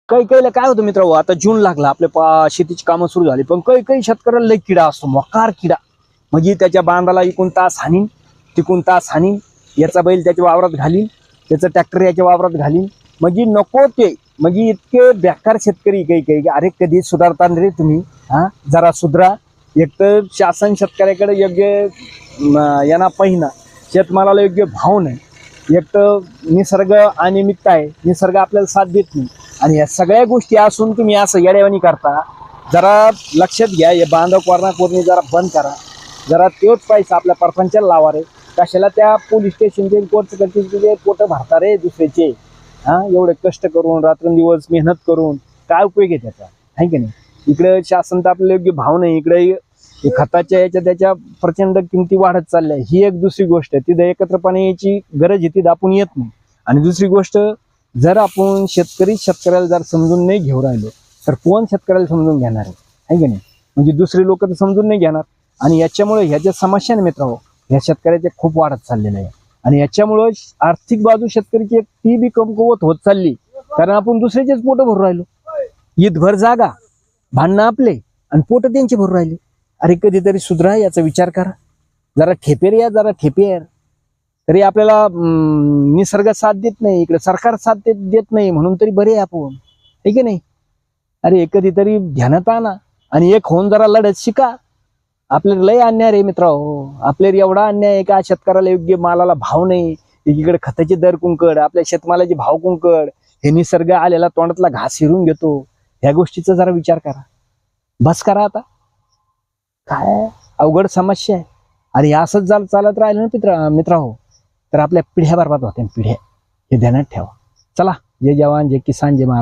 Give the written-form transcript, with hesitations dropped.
काही काहीला काय होतं मित्र, आता जून लागला, आपल्या शेतीची कामं सुरू झाली, पण काही काही शेतकऱ्याला लई किडा असतो, मोकार किडा. म्हणजे त्याच्या बांधाला इकून तास हानीन, तिकून तास हानीन, याचा बैल त्याच्या वावरात घालीन, त्याचं ट्रॅक्टर याच्या वावरात घालीन. म्हणजे नको ते, म्हणजे इतके बेकार शेतकरी काही काही. अरे कधी सुधारता रे तुम्ही? हा, जरा सुधरा. एक तर शासन शेतकऱ्याकडे योग्य यांना पहिना, शेतमालाला योग्य भाव नाही. एक तर निसर्ग अनियमित आहे, निसर्ग आपल्याला साथ देत नाही. आणि या सगळ्या गोष्टी असून तुम्ही असं येड्यावानी करता. जरा लक्षात घ्या, हे बांधव कोरणी जरा बंद करा. जरा तोच पैसा आपल्या परपंचाला लावा रे. कशाला त्या पोलीस स्टेशनचे कोर्ट कचेरीचे पोटं भरता रे दुसऱ्याचे? हा, एवढे कष्ट करून रात्रंदिवस मेहनत करून काय उपयोग आहे त्याचा? आहे की नाही? इकडे शासन तर आपल्याला योग्य भाव नाही. इकडे खताच्या याच्या त्याच्या प्रचंड किमती वाढत चालल्या. ही एक दुसरी गोष्ट आहे. तिथं एकत्रपणे याची गरज आहे, तिथं आपण येत नाही. आणि दुसरी गोष्ट, जर आपण शेतकऱ्याला जर समजून नाही घेऊ राहिलो, तर कोण शेतकऱ्याला समजून घेणार आहे की नाही? म्हणजे दुसरे लोक तर समजून नाही घेणार. आणि याच्यामुळे ह्या ज्या समस्या ना मित्रांनो, ह्या शेतकऱ्याच्या खूप वाढत चाललेल्या आहे. आणि याच्यामुळे आर्थिक बाजू शेतकऱ्याची एक ती बी कमकुवत होत चालली. कारण आपण दुसऱ्याचेच पोट भरून राहिलो. ईदभर जागा, भांडणं आपले आणि पोट त्यांचे भरून राहिले. अरे कधीतरी सुधरा, याचा विचार करा. जरा ठेपेर या, जरा ठेपेर. तरी आपल्याला निसर्ग साथ देत नाही, इकडे सरकार साथ देत नाही, म्हणून तरी बरे आपण, ठीक आहे नाही? अरे कधीतरी ध्यानात आणा आणि एक होऊन जरा लढत शिका. आपल्याला लय अन्याय रे मित्र हो, आपल्याला एवढा अन्याय आहे का शेतकऱ्याला योग्य मालाला भाव नाही. एकीकडे खताचे दर कुंकड, आपल्या शेतमालाचे भाव कुंकड, हे निसर्ग आलेला तोंडातला घास हिरून घेतो. ह्या गोष्टीचा जरा विचार करा. बस करा आता. काय अवघड समस्या आहे. आणि असंच जर चालत राहिलं ना मित्र हो, तर आपल्या पिढ्या बरबाद होत्या. पिढ्या हे ध्यानात ठेवा. चला, जय जवान, जय किसान, जय महाराज.